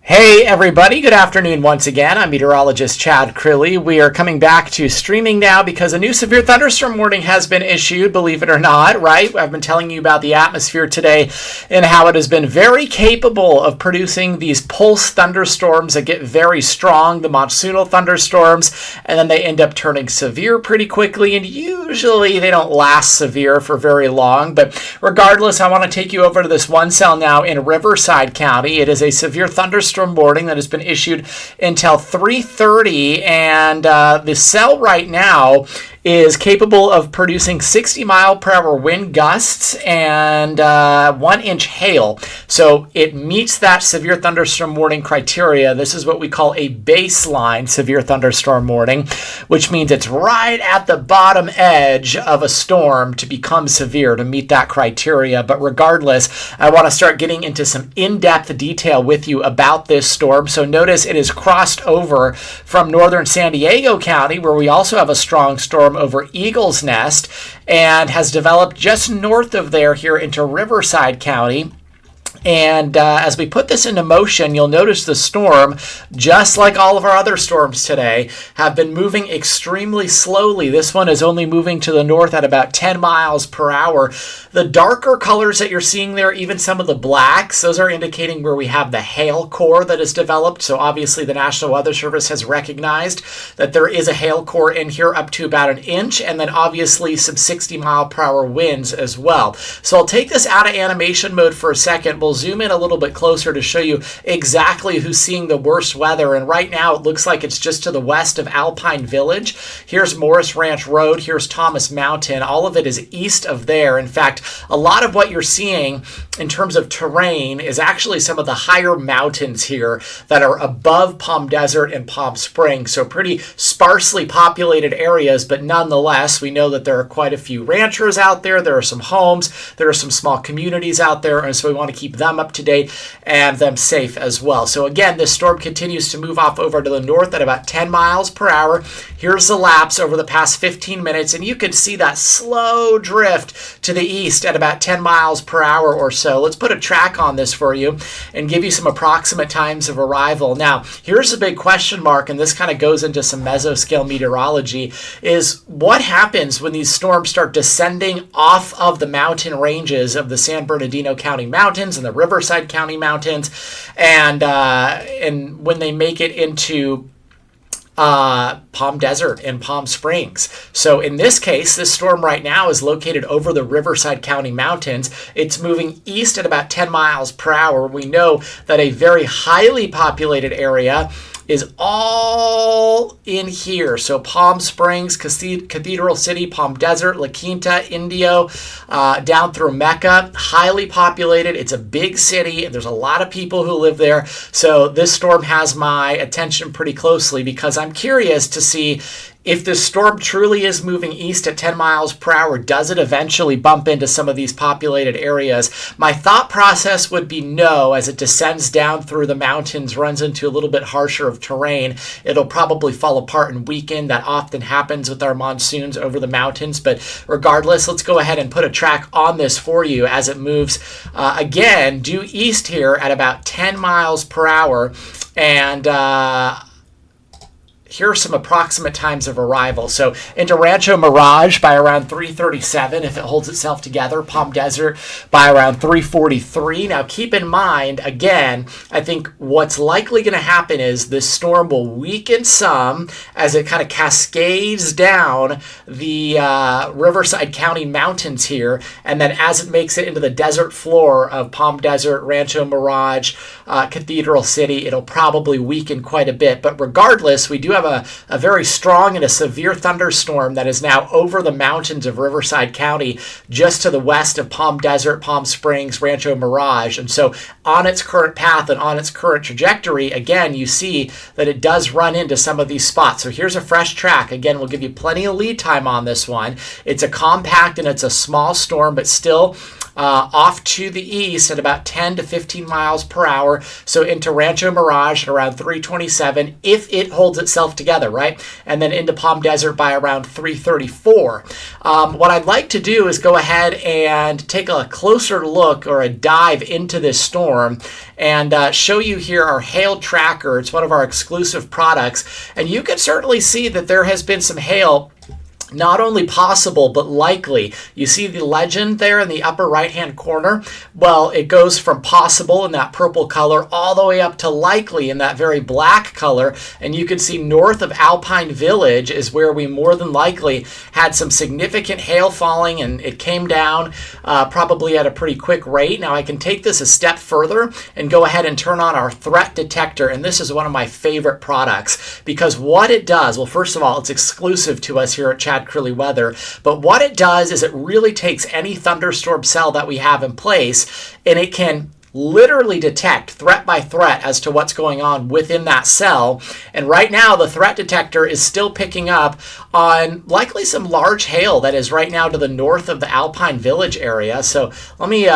Hey everybody, good afternoon once again. I'm meteorologist Chad Crilly. We are coming back to streaming now because a new severe thunderstorm warning has been issued, believe it or not, right? I've been telling you about the atmosphere today and how it has been very capable of producing these pulse thunderstorms that get very strong, the monsoonal thunderstorms, and then they end up turning severe pretty quickly, and usually they don't last severe for very long. But regardless, I want to take you over to this one cell now in Riverside County. It is a severe thunderstorm warning that has been issued until 3:30, and the cell right now is capable of producing 60 mile per hour wind gusts and 1-inch hail. So it meets that severe thunderstorm warning criteria. This is what we call a baseline severe thunderstorm warning, which means it's right at the bottom edge of a storm to become severe, to meet that criteria. But regardless, I want to start getting into some in-depth detail with you about this storm. So notice it is crossed over from northern San Diego County, where we also have a strong storm over Eagle's Nest, and has developed just north of there here into Riverside County. And as we put this into motion, you'll notice the storm, just like all of our other storms today, have been moving extremely slowly. This one is only moving to the north at about 10 miles per hour. The darker colors that you're seeing there, even some of the blacks, those are indicating where we have the hail core that is developed. So obviously the National Weather Service has recognized that there is a hail core in here up to about 1 inch, and then obviously some 60 mile per hour winds as well. So I'll take this out of animation mode for a second. We'll zoom in a little bit closer to show you exactly who's seeing the worst weather. And right now it looks like it's just to the west of Alpine Village. Here's Morris Ranch Road. Here's Thomas Mountain. All of it is east of there. In fact, a lot of what you're seeing in terms of terrain is actually some of the higher mountains here that are above Palm Desert and Palm Springs. So pretty sparsely populated areas, but nonetheless, we know that there are quite a few ranchers out there. There are some homes. There are some small communities out there. And so we want to keep them up to date and them safe as well. So again, this storm continues to move off over to the north at about 10 miles per hour. Here's the lapse over the past 15 minutes, and you can see that slow drift to the east at about 10 miles per hour or so. Let's put a track on this for you and give you some approximate times of arrival. Now, here's a big question mark, and this kind of goes into some mesoscale meteorology, is what happens when these storms start descending off of the mountain ranges of the San Bernardino County Mountains and the Riverside County Mountains, and when they make it into Palm Desert and Palm Springs. So in this case, this storm right now is located over the Riverside County Mountains. It's moving east at about 10 miles per hour. We know that a very highly populated area is all in here. So Palm Springs, Cathedral City, Palm Desert, La Quinta, Indio, down through Mecca, highly populated. It's a big city, and there's a lot of people who live there. So this storm has my attention pretty closely because I'm curious to see if this storm truly is moving east at 10 miles per hour. Does it eventually bump into some of these populated areas? My thought process would be no. As it descends down through the mountains, runs into a little bit harsher of terrain, it'll probably fall apart and weaken. That often happens with our monsoons over the mountains. But regardless, let's go ahead and put a track on this for you as it moves again due east here at about 10 miles per hour. And here are some approximate times of arrival. So into Rancho Mirage by around 3:37 if it holds itself together. Palm Desert by around 3:43. Now keep in mind, again, I think what's likely going to happen is this storm will weaken some as it kind of cascades down the Riverside County Mountains here. And then as it makes it into the desert floor of Palm Desert, Rancho Mirage, Cathedral City, it'll probably weaken quite a bit. But regardless, we do have a very strong and a severe thunderstorm that is now over the mountains of Riverside County, just to the west of Palm Desert, Palm Springs, Rancho Mirage. And so on its current path and on its current trajectory, again, you see that it does run into some of these spots. So here's a fresh track. Again, we'll give you plenty of lead time on this one. It's a compact and it's a small storm, but still off to the east at about 10 to 15 miles per hour. So into Rancho Mirage at around 327 if it holds itself together, right? And then into Palm Desert by around 334. What I'd like to do is go ahead and take a closer look or a dive into this storm and show you here our hail tracker. It's one of our exclusive products, and you can certainly see that there has been some hail not only possible, but likely. You see the legend there in the upper right-hand corner? Well, it goes from possible in that purple color all the way up to likely in that very black color. And you can see north of Alpine Village is where we more than likely had some significant hail falling, and it came down probably at a pretty quick rate. Now, I can take this a step further and go ahead and turn on our threat detector. And this is one of my favorite products because what it does, well, first of all, it's exclusive to us here at Chad Crilly Weather, but what it does is it really takes any thunderstorm cell that we have in place, and it can literally detect threat by threat as to what's going on within that cell. And right now the threat detector is still picking up on likely some large hail that is right now to the north of the Alpine Village area. So let me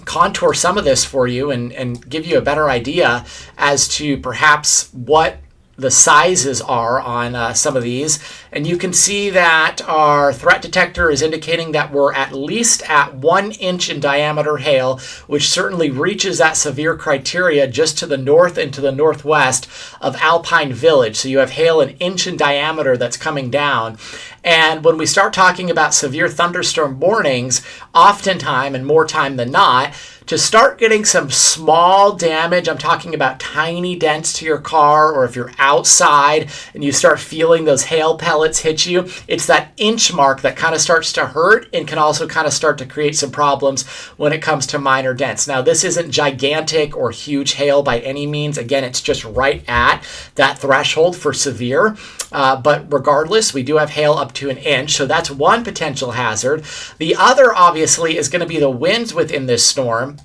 contour some of this for you and give you a better idea as to perhaps what the sizes are on some of these. And you can see that our threat detector is indicating that we're at least at 1 inch in diameter hail, which certainly reaches that severe criteria just to the north and to the northwest of Alpine Village. So you have hail 1 inch in diameter that's coming down. And when we start talking about severe thunderstorm warnings, oftentimes and more time than not, to start getting some small damage, I'm talking about tiny dents to your car, or if you're outside and you start feeling those hail pellets hit you, it's that inch mark that kind of starts to hurt and can also kind of start to create some problems when it comes to minor dents. Now, this isn't gigantic or huge hail by any means. Again, it's just right at that threshold for severe. But regardless, we do have hail up to 1 inch, so that's one potential hazard. The other, obviously, is going to be the winds within this storm.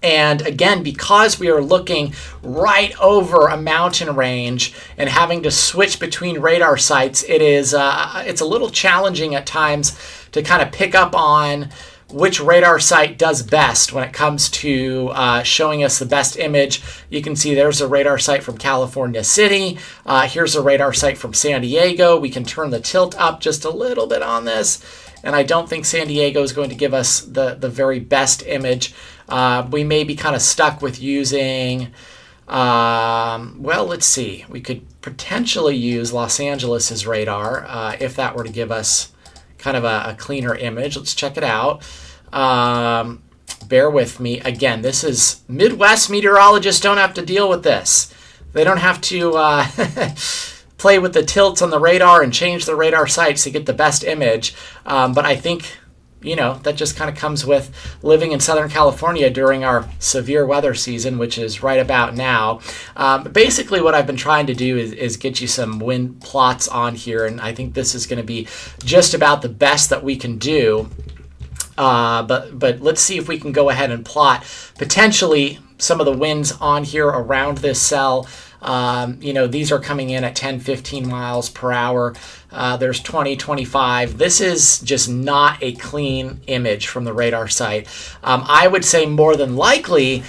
And again, because we are looking right over a mountain range and having to switch between radar sites, it's a little challenging at times to kind of pick up on which radar site does best when it comes to showing us the best image. You can see there's a radar site from California City. Here's a radar site from San Diego. We can turn the tilt up just a little bit on this, and I don't think San Diego is going to give us the very best image. We may be kind of stuck with using, well, let's see. We could potentially use Los Angeles' radar if that were to give us kind of a cleaner image. Let's check it out. Bear with me. Again, this is Midwest meteorologists don't have to deal with this. They don't have to play with the tilts on the radar and change the radar sites to get the best image. But I think, that just kind of comes with living in Southern California during our severe weather season, which is right about now. Basically, what I've been trying to do is get you some wind plots on here, and I think this is going to be just about the best that we can do. But let's see if we can go ahead and plot potentially some of the winds on here around this cell. These are coming in at 10, 15 miles per hour. There's 20, 25. This is just not a clean image from the radar site. I would say more than likely,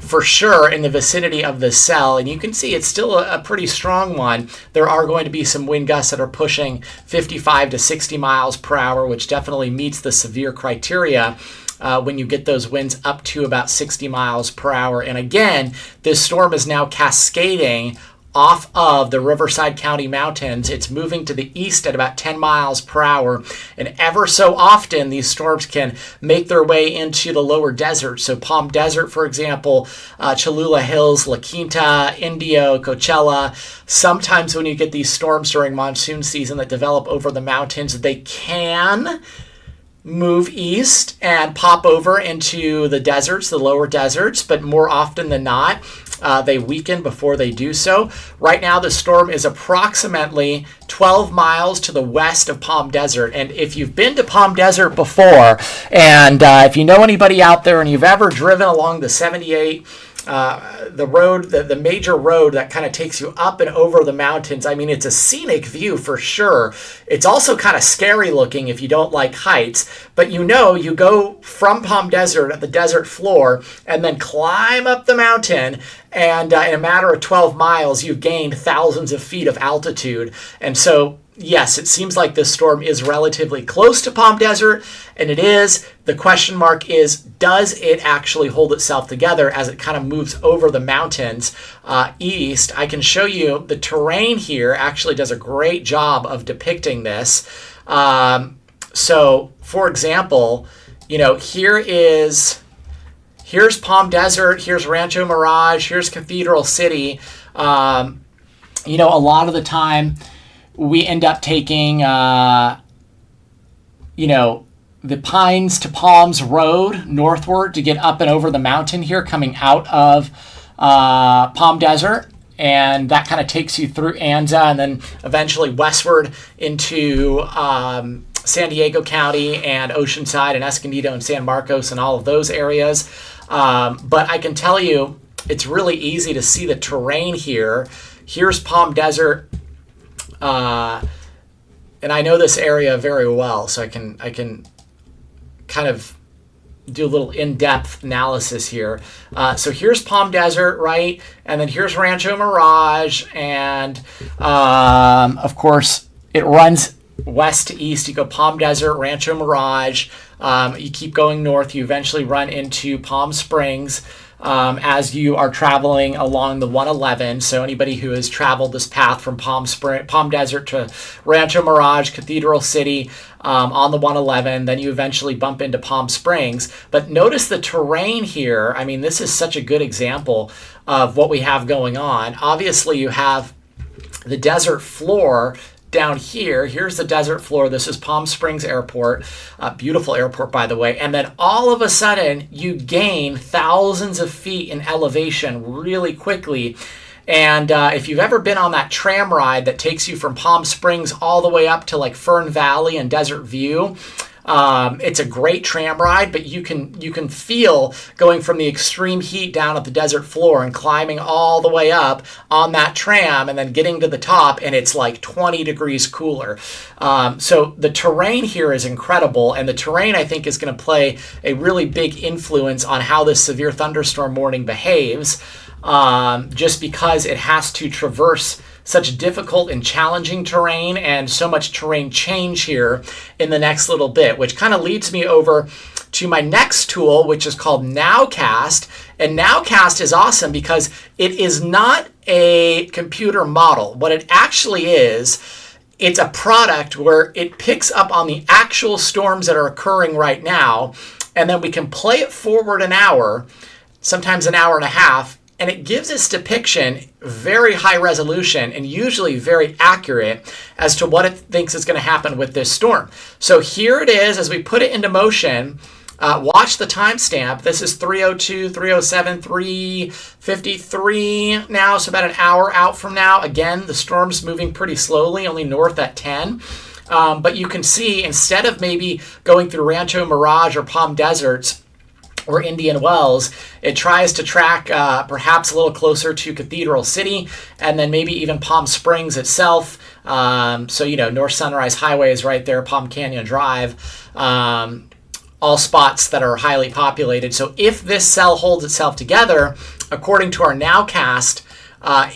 for sure, in the vicinity of the cell, and you can see it's still a pretty strong one, there are going to be some wind gusts that are pushing 55 to 60 miles per hour, which definitely meets the severe criteria. When you get those winds up to about 60 miles per hour. And again, this storm is now cascading off of the Riverside County mountains. It's moving to the east at about 10 miles per hour. And ever so often, these storms can make their way into the lower desert. So Palm Desert, for example, Cholula Hills, La Quinta, Indio, Coachella. Sometimes when you get these storms during monsoon season that develop over the mountains, they can move east and pop over into the deserts, the lower deserts, but more often than not, they weaken before they do so. Right now, the storm is approximately 12 miles to the west of Palm Desert. And if you've been to Palm Desert before, and if you know anybody out there and you've ever driven along the 78, the road, the major road that kind of takes you up and over the mountains. I mean, it's a scenic view for sure. It's also kind of scary looking if you don't like heights, but you go from Palm Desert at the desert floor and then climb up the mountain, and in a matter of 12 miles, you've gained thousands of feet of altitude. And so yes, it seems like this storm is relatively close to Palm Desert, and it is. The question mark is, does it actually hold itself together as it kind of moves over the mountains east? I can show you the terrain here actually does a great job of depicting this. So, for example, here's Palm Desert, here's Rancho Mirage, here's Cathedral City. A lot of the time, we end up taking, the Pines to Palms Road northward to get up and over the mountain here, coming out of Palm Desert. And that kind of takes you through Anza and then eventually westward into San Diego County and Oceanside and Escondido and San Marcos and all of those areas. But I can tell you, it's really easy to see the terrain here. Here's Palm Desert. And I know this area very well, so I can kind of do a little in-depth analysis here. So here's Palm Desert, right? And then here's Rancho Mirage, and of course it runs west to east. You go Palm Desert, Rancho Mirage. You keep going north. You eventually run into Palm Springs. As you are traveling along the 111. So anybody who has traveled this path from Palm Desert to Rancho Mirage, Cathedral City on the 111, then you eventually bump into Palm Springs. But notice the terrain here. I mean, this is such a good example of what we have going on. Obviously, you have the desert floor down here. Here's the desert floor. This is Palm Springs Airport. Beautiful airport, by the way. And then all of a sudden, you gain thousands of feet in elevation really quickly. And if you've ever been on that tram ride that takes you from Palm Springs all the way up to like Fern Valley and Desert View, it's a great tram ride, but you can feel going from the extreme heat down at the desert floor and climbing all the way up on that tram and then getting to the top, and it's like 20 degrees cooler. So the terrain here is incredible, and the terrain, I think, is going to play a really big influence on how this severe thunderstorm warning behaves, just because it has to traverse such difficult and challenging terrain and so much terrain change here in the next little bit, which kind of leads me over to my next tool, which is called Nowcast. And Nowcast is awesome because it is not a computer model. What it actually is, it's a product where it picks up on the actual storms that are occurring right now, and then we can play it forward an hour, sometimes an hour and a half, and it gives its depiction very high resolution and usually very accurate as to what it thinks is going to happen with this storm. So here it is as we put it into motion. Watch the timestamp. This is 3:02, 3:07, 3:53 now, so about an hour out from now. Again, the storm's moving pretty slowly, only north at 10. But you can see, instead of maybe going through Rancho Mirage or Palm Deserts, or Indian Wells, it tries to track perhaps a little closer to Cathedral City and then maybe even Palm Springs itself. So, North Sunrise Highway is right there, Palm Canyon Drive, all spots that are highly populated. So if this cell holds itself together, according to our Nowcast,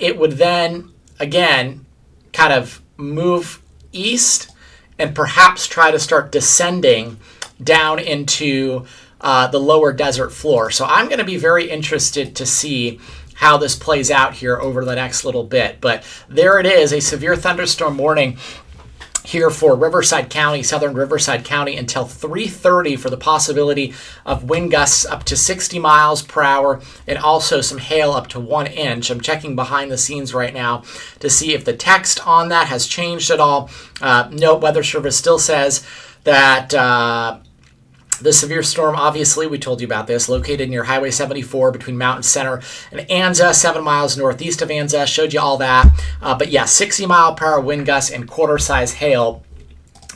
it would then, again, kind of move east and perhaps try to start descending down into the lower desert floor. So I'm going to be very interested to see how this plays out here over the next little bit. But there it is, a severe thunderstorm warning here for Riverside County, southern Riverside County, until 3:30 for the possibility of wind gusts up to 60 miles per hour and also some hail up to 1 inch. I'm checking behind the scenes right now to see if the text on that has changed at all. No, Weather Service still says that The severe storm, obviously, we told you about this, located near Highway 74 between Mountain Center and Anza, 7 miles northeast of Anza. Showed you all that. But yeah, 60-mile-per-hour wind gusts and quarter-size hail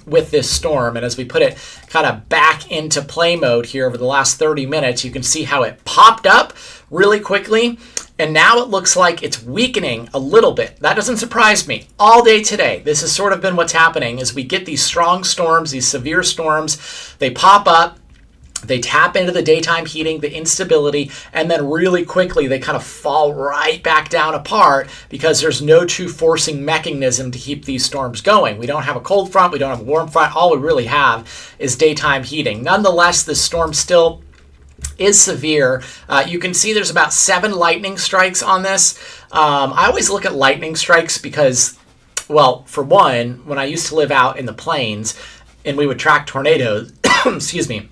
with this storm. And as we put it kind of back into play mode here over the last 30 minutes, you can see how it popped up really quickly. And now it looks like it's weakening a little bit. That doesn't surprise me. All day today, this has sort of been what's happening as we get these strong storms, these severe storms. They pop up, they tap into the daytime heating, the instability, and then really quickly they kind of fall right back down apart because there's no true forcing mechanism to keep these storms going. We don't have a cold front, we don't have a warm front. All we really have is daytime heating. Nonetheless, this storm still is severe. You can see there's about 7 lightning strikes on this. I always look at lightning strikes because, well, for one, when I used to live out in the plains and we would track tornadoes, excuse me,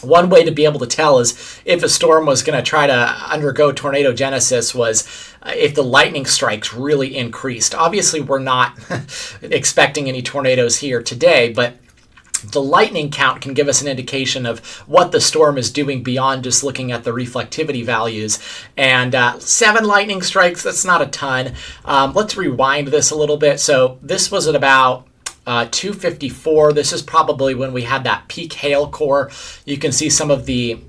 one way to be able to tell is if a storm was going to try to undergo tornado genesis was if the lightning strikes really increased. Obviously, we're not expecting any tornadoes here today, but the lightning count can give us an indication of what the storm is doing beyond just looking at the reflectivity values. And 7 lightning strikes, that's not a ton. Let's rewind this a little bit. So this was at about 2:54. This is probably when we had that peak hail core. You can see some of the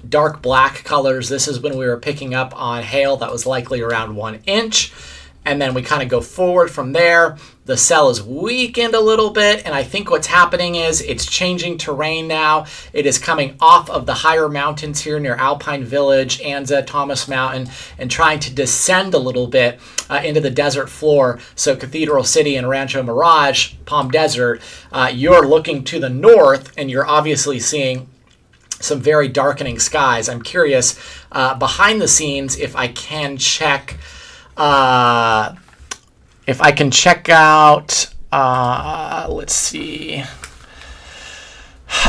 dark black colors. This is when we were picking up on hail that was likely around 1 inch. And then we kind of go forward from there. The cell is weakened a little bit, and I think what's happening is it's changing terrain now. It is coming off of the higher mountains here near Alpine Village, Anza, Thomas Mountain, and trying to descend a little bit into the desert floor. So Cathedral City and Rancho Mirage, Palm Desert, you're looking to the north, and you're obviously seeing some very darkening skies. I'm curious, behind the scenes, if I can check out, let's see,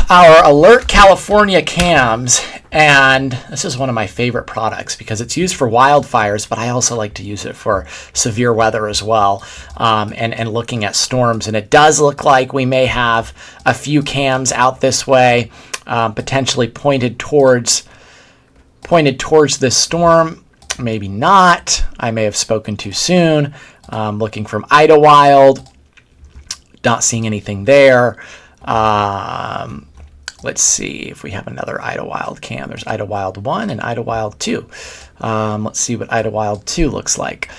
our Alert California cams, and this is one of my favorite products because it's used for wildfires, but I also like to use it for severe weather as well, and looking at storms. And it does look like we may have a few cams out this way, potentially pointed towards this storm. Maybe not. I may have spoken too soon. Looking from Idlewild, not seeing anything there. Let's see if we have another Idlewild cam. There's Idlewild 1 and Idlewild 2. Let's see what Idlewild 2 looks like.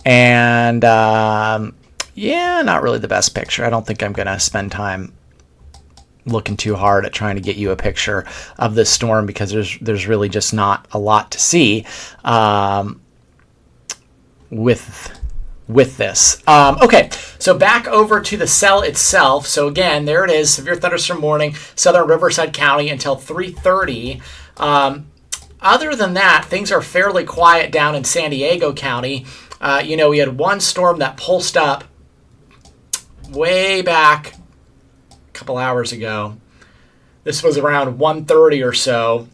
And yeah, not really the best picture. I don't think I'm going to spend time looking too hard at trying to get you a picture of this storm because there's really just not a lot to see with this. Okay, so back over to the cell itself. So again, there it is, severe thunderstorm warning, southern Riverside County until 3:30. Other than that, things are fairly quiet down in San Diego County. We had one storm that pulsed up way back couple hours ago. This was around 1:30 or so,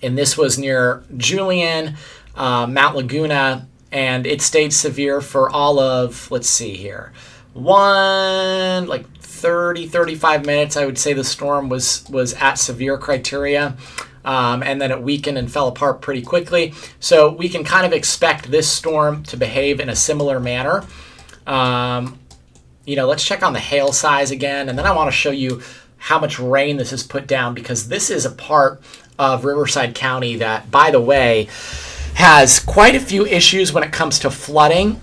and this was near Julian, Mount Laguna, and it stayed severe for all of, let's see here, 35 minutes. I would say the storm was at severe criteria, and then it weakened and fell apart pretty quickly. So we can kind of expect this storm to behave in a similar manner. Let's check on the hail size again, and then I want to show you how much rain this has put down because this is a part of Riverside County that, by the way, has quite a few issues when it comes to flooding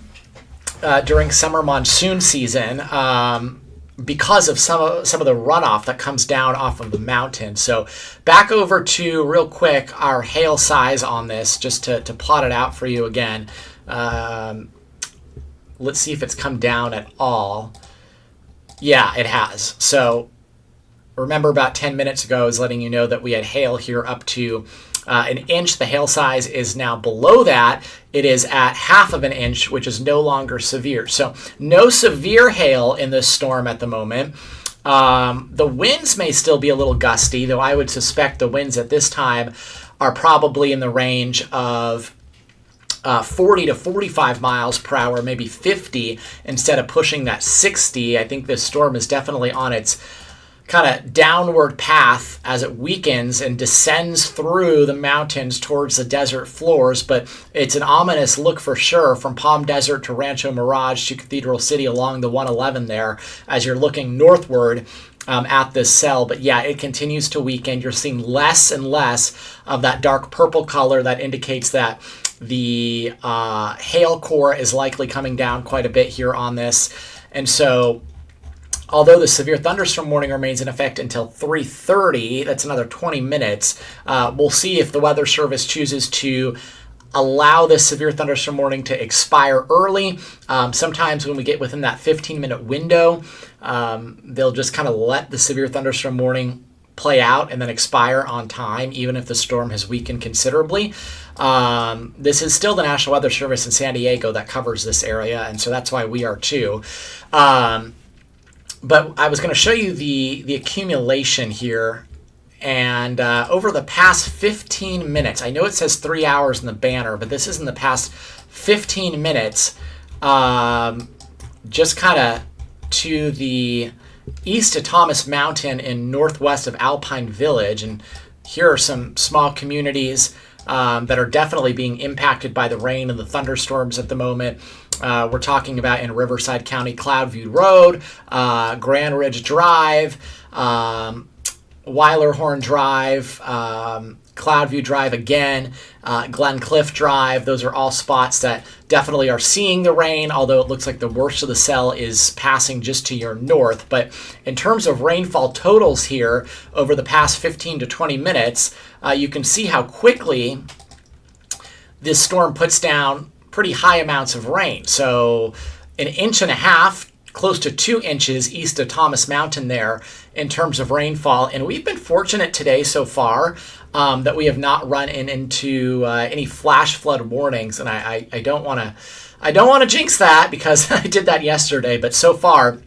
during summer monsoon season because of some of the runoff that comes down off of the mountain. So back over to, real quick, our hail size on this, just to plot it out for you again. Let's see if it's come down at all. Yeah, it has. So remember about 10 minutes ago, I was letting you know that we had hail here up to an inch. The hail size is now below that. It is at 1/2 inch, which is no longer severe. So no severe hail in this storm at the moment. The winds may still be a little gusty, though I would suspect the winds at this time are probably in the range of 40 to 45 miles per hour, maybe 50 instead of pushing that 60. I think this storm is definitely on its kind of downward path as it weakens and descends through the mountains towards the desert floors. But it's an ominous look for sure from Palm Desert to Rancho Mirage to Cathedral City along the 111 there as you're looking northward at this cell. But yeah, it continues to weaken. You're seeing less and less of that dark purple color that indicates that the hail core is likely coming down quite a bit here on this. And so although the severe thunderstorm warning remains in effect until 3:30, that's another 20 minutes, we'll see if the Weather Service chooses to allow this severe thunderstorm warning to expire early. Sometimes when we get within that 15-minute window, they'll just kind of let the severe thunderstorm warning play out and then expire on time, even if the storm has weakened considerably. This is still the National Weather Service in San Diego that covers this area, and so that's why we are too. But I was going to show you the accumulation here. And over the past 15 minutes, I know it says 3 hours in the banner, but this is in the past 15 minutes, just kind of to the east of Thomas Mountain and northwest of Alpine Village. And here are some small communities that are definitely being impacted by the rain and the thunderstorms at the moment. We're talking about in Riverside County, Cloudview Road, Grand Ridge Drive, Weilerhorn Drive, Cloudview Drive again, Glen Cliff Drive. Those are all spots that definitely are seeing the rain, although it looks like the worst of the cell is passing just to your north. But in terms of rainfall totals here over the past 15 to 20 minutes, you can see how quickly this storm puts down pretty high amounts of rain. So 1.5 inches, close to 2 inches east of Thomas Mountain there in terms of rainfall. And we've been fortunate today so far that we have not run into any flash flood warnings. And I don't want to jinx that because I did that yesterday. But so far,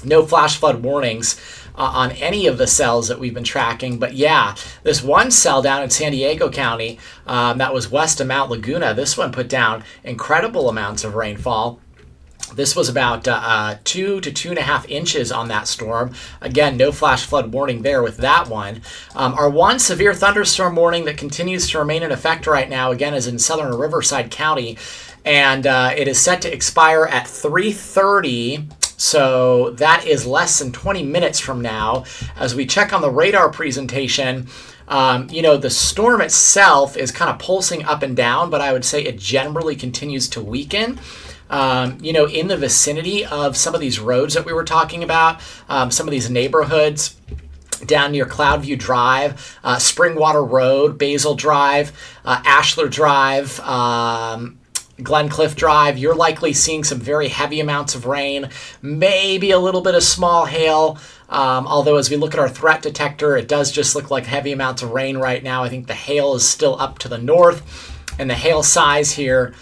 no flash flood warnings on any of the cells that we've been tracking. But yeah, this one cell down in San Diego County that was west of Mount Laguna, this one put down incredible amounts of rainfall. This was about 2 to 2.5 inches on that storm. Again, no flash flood warning there with that one. Our one severe thunderstorm warning that continues to remain in effect right now, again, is in southern Riverside County, and it is set to expire at 3:30. So that is less than 20 minutes from now. As we check on the radar presentation, the storm itself is kind of pulsing up and down, but I would say it generally continues to weaken. In the vicinity of some of these roads that we were talking about, some of these neighborhoods down near Cloudview Drive, Springwater Road, Basil Drive, Ashler Drive, Glen Cliff Drive, you're likely seeing some very heavy amounts of rain, maybe a little bit of small hail. Although as we look at our threat detector, it does just look like heavy amounts of rain right now. I think the hail is still up to the north, and the hail size here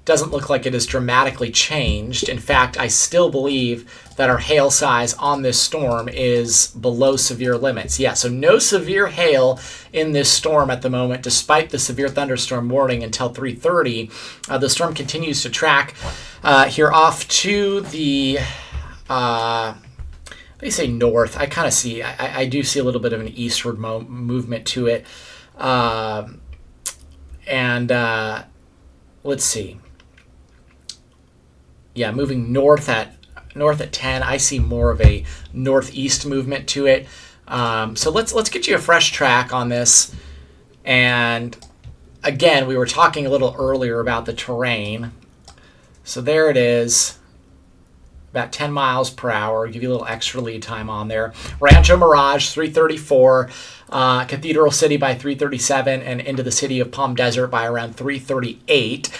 doesn't look like it has dramatically changed. In fact, I still believe that our hail size on this storm is below severe limits. Yeah, so no severe hail in this storm at the moment, despite the severe thunderstorm warning until 3:30. The storm continues to track here off to the, they say north. I kind of see, I do see a little bit of an eastward movement to it. Let's see. Yeah, moving north at 10. I see more of a northeast movement to it. So let's get you a fresh track on this. And again, we were talking a little earlier about the terrain. So there it is, about 10 miles per hour. Give you a little extra lead time on there. Rancho Mirage, 3:34. Cathedral City by 3:37, and into the city of Palm Desert by around 3:38.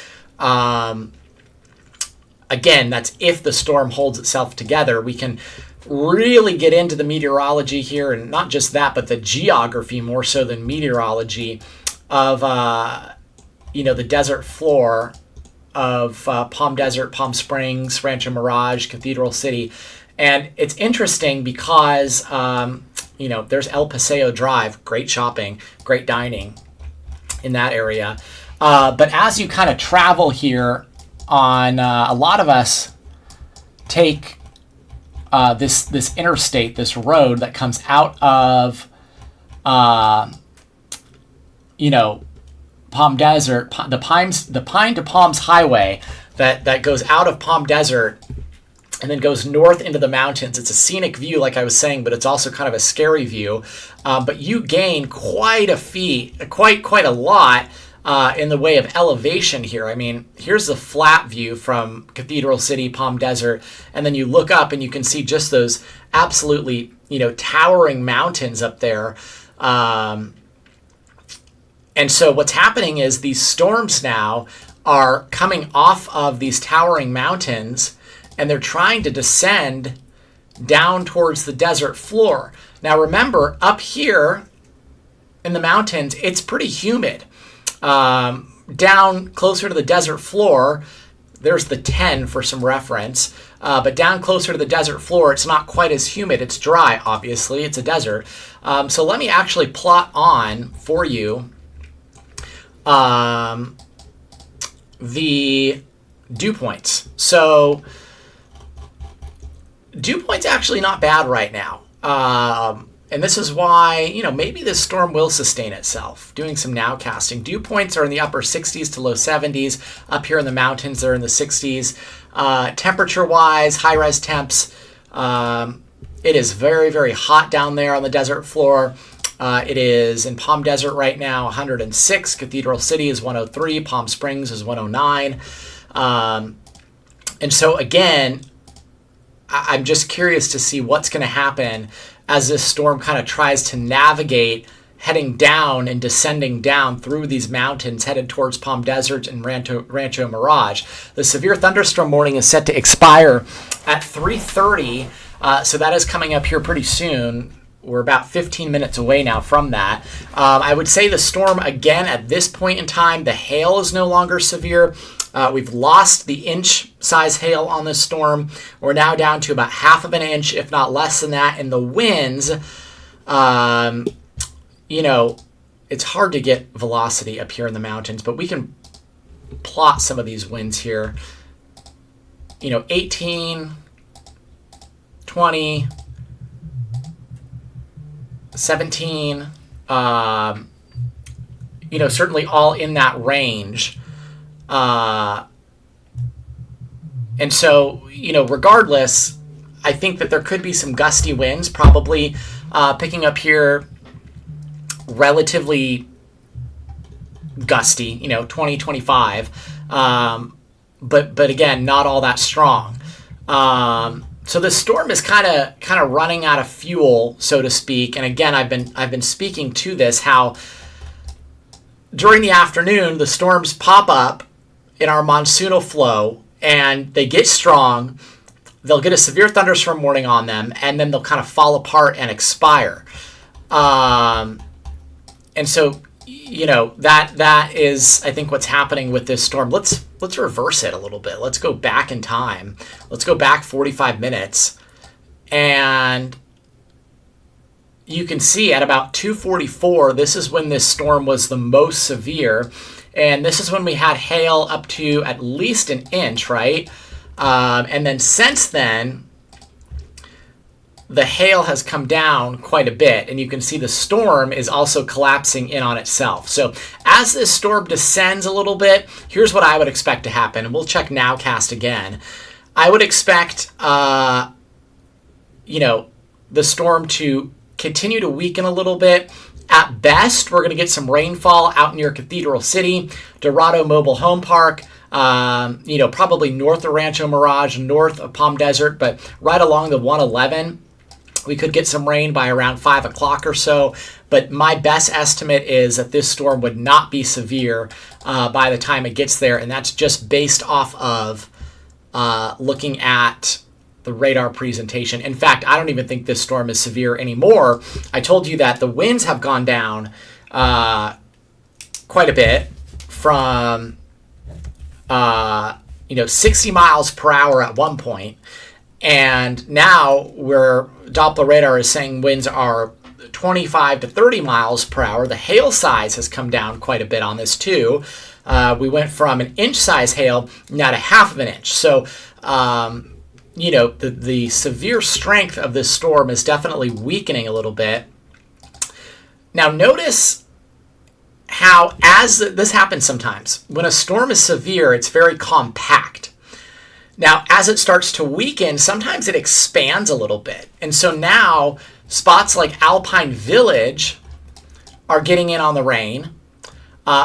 Again, that's if the storm holds itself together. We can really get into the meteorology here, and not just that, but the geography more so than meteorology of the desert floor of Palm Desert, Palm Springs, Rancho Mirage, Cathedral City. And it's interesting because there's El Paseo Drive, great shopping, great dining in that area. But as you kind of travel here on, a lot of us take this interstate, this road that comes out of Palm Desert, the Pine to Palms Highway that goes out of Palm Desert and then goes north into the mountains. It's a scenic view, like I was saying, but it's also kind of a scary view. But you gain quite a lot in the way of elevation here. I mean, here's the flat view from Cathedral City, Palm Desert, and then you look up and you can see just those absolutely, towering mountains up there. And so what's happening is these storms now are coming off of these towering mountains, and they're trying to descend down towards the desert floor. Now remember, up here in the mountains, it's pretty humid. Down closer to the desert floor, there's the 10 for some reference, but down closer to the desert floor, it's not quite as humid. It's dry, obviously. It's a desert. So let me actually plot on for you the dew points. So dew point's actually not bad right now. And this is why, maybe this storm will sustain itself. Doing some nowcasting. Dew points are in the upper 60s to low 70s. Up here in the mountains, they're in the 60s. Temperature-wise, high-res temps, it is very, very hot down there on the desert floor. It is in Palm Desert right now, 106. Cathedral City is 103. Palm Springs is 109. And so, again, I'm just curious to see what's going to happen as this storm kind of tries to navigate heading down and descending down through these mountains headed towards Palm Desert and Rancho Mirage. The severe thunderstorm warning is set to expire at 3:30, so that is coming up here pretty soon. We're about 15 minutes away now from that. I would say the storm, again, at this point in time, the hail is no longer severe. We've lost the inch-size hail on this storm. We're now down to about half of an inch, if not less than that. And the winds, it's hard to get velocity up here in the mountains, but we can plot some of these winds here. 18, 20, 17, certainly all in that range. And so, regardless, I think that there could be some gusty winds, probably picking up here relatively gusty, 20, 25. But again, not all that strong. So the storm is kind of running out of fuel, so to speak. And again, I've been speaking to this, how during the afternoon the storms pop up in our monsoonal flow and they get strong. They'll get a severe thunderstorm warning on them, and then they'll kind of fall apart and expire. And so, that is, I think, what's happening with this storm. Let's reverse it a little bit. Let's go back in time. Let's go back 45 minutes. And you can see at about 2:44, this is when this storm was the most severe. And this is when we had hail up to at least an inch, right? And then since then, the hail has come down quite a bit, and you can see the storm is also collapsing in on itself. So as this storm descends a little bit, here's what I would expect to happen, and we'll check Nowcast again. I would expect, the storm to continue to weaken a little bit. At best, we're going to get some rainfall out near Cathedral City, Dorado Mobile Home Park, probably north of Rancho Mirage, north of Palm Desert, but right along the 111. We could get some rain by around 5 o'clock or so, but my best estimate is that this storm would not be severe by the time it gets there, and that's just based off of looking at the radar presentation. In fact, I don't even think this storm is severe anymore. I told you that the winds have gone down quite a bit from 60 miles per hour at one point, and now Doppler radar is saying winds are 25 to 30 miles per hour. The hail size has come down quite a bit on this too. We went from an inch size hail now to half of an inch. So the severe strength of this storm is definitely weakening a little bit. Now notice how, as this happens sometimes, when a storm is severe, it's very compact. Now, as it starts to weaken, sometimes it expands a little bit. And so now spots like Alpine Village are getting in on the rain.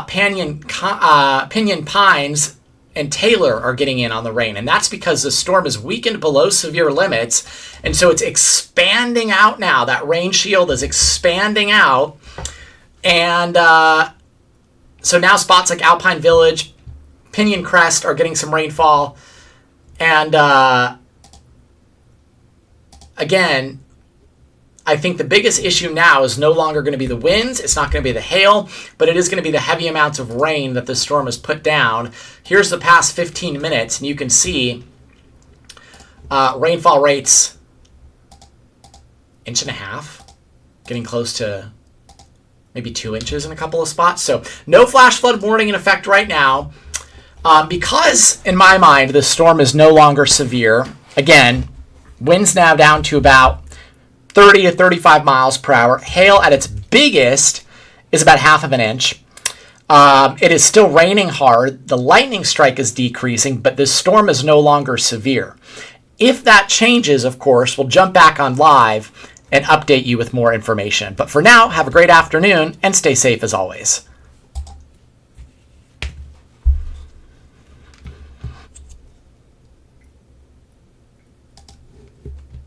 Pinyon Pines and Taylor are getting in on the rain. And that's because the storm is weakened below severe limits. And so it's expanding out now. That rain shield is expanding out. And so now spots like Alpine Village, Pinyon Crest are getting some rainfall. And again, I think the biggest issue now is no longer going to be the winds. It's not going to be the hail, but it is going to be the heavy amounts of rain that the storm has put down. Here's the past 15 minutes, and you can see rainfall rates 1.5 inches, getting close to maybe 2 inches in a couple of spots. So no flash flood warning in effect right now. Because, in my mind, the storm is no longer severe. Again, winds now down to about 30 to 35 miles per hour. Hail at its biggest is about 1/2 inch. It is still raining hard. The lightning strike is decreasing, but this storm is no longer severe. If that changes, of course, we'll jump back on live and update you with more information. But for now, have a great afternoon and stay safe as always.